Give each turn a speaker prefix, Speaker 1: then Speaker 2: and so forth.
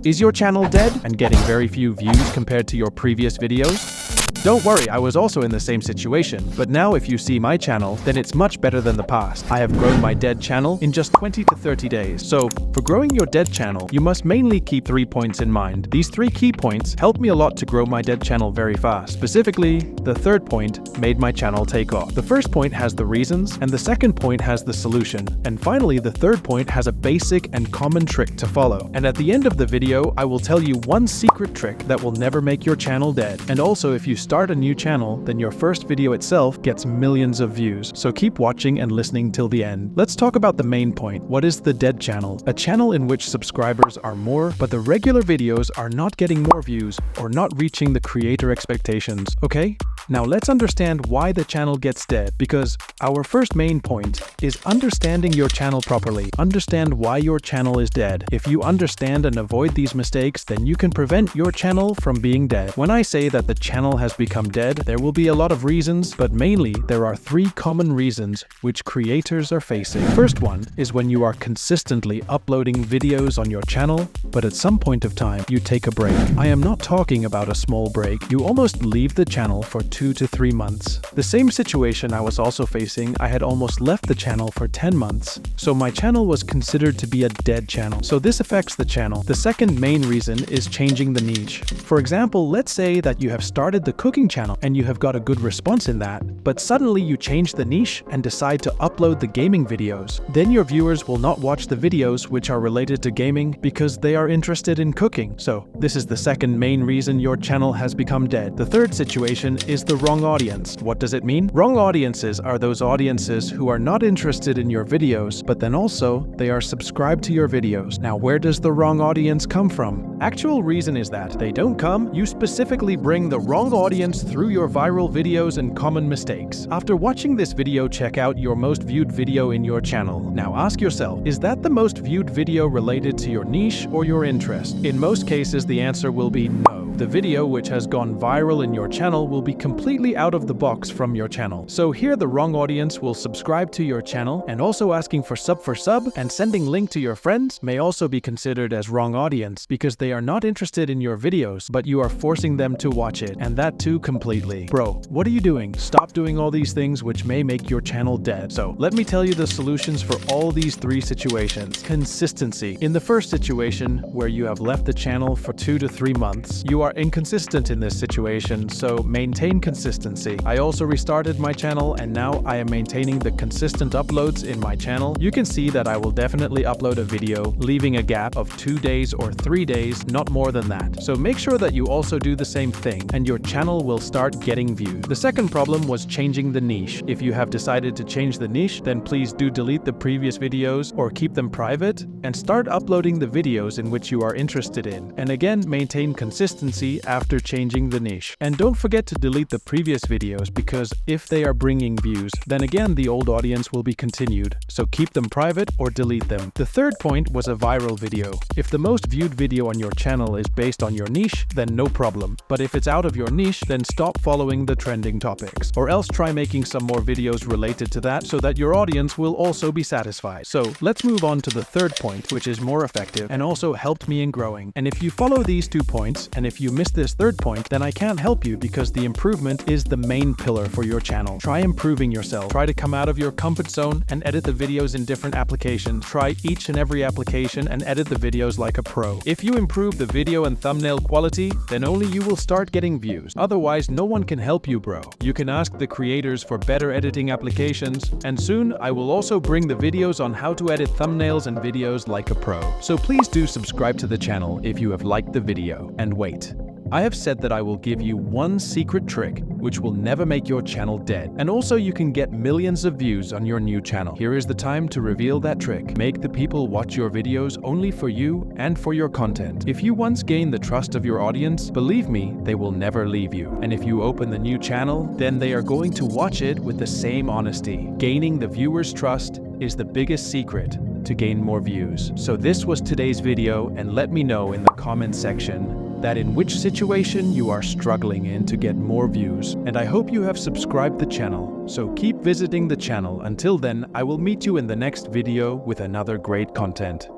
Speaker 1: Is your channel dead and getting very few views compared to your previous videos? Don't worry, I was also in the same situation, but now if you see my channel, then it's much better than the past. I have grown my dead channel in just 20 to 30 days. So, for growing your dead channel, you must mainly keep 3 points in mind. These 3 key points helped me a lot to grow my dead channel very fast. Specifically, the third point made my channel take off. The first point has the reasons, and the second point has the solution. And finally, the third point has a basic and common trick to follow. And at the end of the video, I will tell you one secret trick that will never make your channel dead. And also, if you start a new channel, then your first video itself gets millions of views. So keep watching and listening till the end. Let's talk about the main point. What is the dead channel? A channel in which subscribers are more, but the regular videos are not getting more views or not reaching the creator expectations. Okay? Now let's understand why the channel gets dead, because our first main point is understanding your channel properly. Understand why your channel is dead. If you understand and avoid these mistakes, then you can prevent your channel from being dead. When I say that the channel has become dead, there will be a lot of reasons, but mainly there are 3 common reasons which creators are facing. First one is when you are consistently uploading videos on your channel, but at some point of time you take a break. I am not talking about a small break. You almost leave the channel for 2 to 3 months. The same situation I was also facing. I had almost left the channel for 10 months, so my channel was considered to be a dead channel. So this affects the channel. The second main reason is changing the niche. For example, let's say that you have started the cooking channel and you have got a good response in that, but suddenly you change the niche and decide to upload the gaming videos. Then your viewers will not watch the videos which are related to gaming because they are interested in cooking. So this is the second main reason your channel has become dead. The third situation is the wrong audience. What does it mean? Wrong audiences are those audiences who are not interested in your videos, but then also they are subscribed to your videos. Now, where does the wrong audience come from? Actual reason is that they don't come. You specifically bring the wrong audience through your viral videos and common mistakes. After watching this video, check out your most viewed video in your channel. Now ask yourself, is that the most viewed video related to your niche or your interest? In most cases, the answer will be no. The video which has gone viral in your channel will be completely out of the box from your channel. So here the wrong audience will subscribe to your channel, and also asking for sub and sending link to your friends may also be considered as wrong audience because they are not interested in your videos, but you are forcing them to watch it, and that too completely. Bro, what are you doing? Stop doing all these things which may make your channel dead. So let me tell you the solutions for all these 3 situations. Consistency. In the first situation, where you have left the channel for 2 to 3 months, you are inconsistent in this situation, so maintain consistency. I also restarted my channel and now I am maintaining the consistent uploads in my channel. You can see that I will definitely upload a video, leaving a gap of 2 days or 3 days, not more than that. So make sure that you also do the same thing and your channel will start getting views. The second problem was changing the niche. If you have decided to change the niche, then please do delete the previous videos or keep them private and start uploading the videos in which you are interested in. And again, maintain consistency after changing the niche. And don't forget to delete the previous videos, because if they are bringing views, then again the old audience will be continued. So keep them private or delete them. The third point was a viral video. If the most viewed video on your channel is based on your niche, then no problem. But if it's out of your niche, then stop following the trending topics. Or else try making some more videos related to that so that your audience will also be satisfied. So let's move on to the third point, which is more effective and also helped me in growing. And if you follow these 2 points, and if you miss this third point, then I can't help you, because the improvement is the main pillar for your channel. Try improving yourself. Try to come out of your comfort zone and edit the videos in different applications. Try each and every application and edit the videos like a pro. If you improve the video and thumbnail quality, then only you will start getting views. Otherwise, no one can help you, bro. You can ask the creators for better editing applications, and soon I will also bring the videos on how to edit thumbnails and videos like a pro. So please do subscribe to the channel if you have liked the video. And wait, I have said that I will give you one secret trick which will never make your channel dead, and also you can get millions of views on your new channel. Here is the time to reveal that trick. Make the people watch your videos only for you and for your content. If you once gain the trust of your audience, believe me, they will never leave you. And if you open the new channel, then they are going to watch it with the same honesty. Gaining the viewers' trust is the biggest secret to gain more views. So this was today's video, and let me know in the comment section that in which situation you are struggling in to get more views. And I hope you have subscribed the channel, so keep visiting the channel. Until then, I will meet you in the next video with another great content.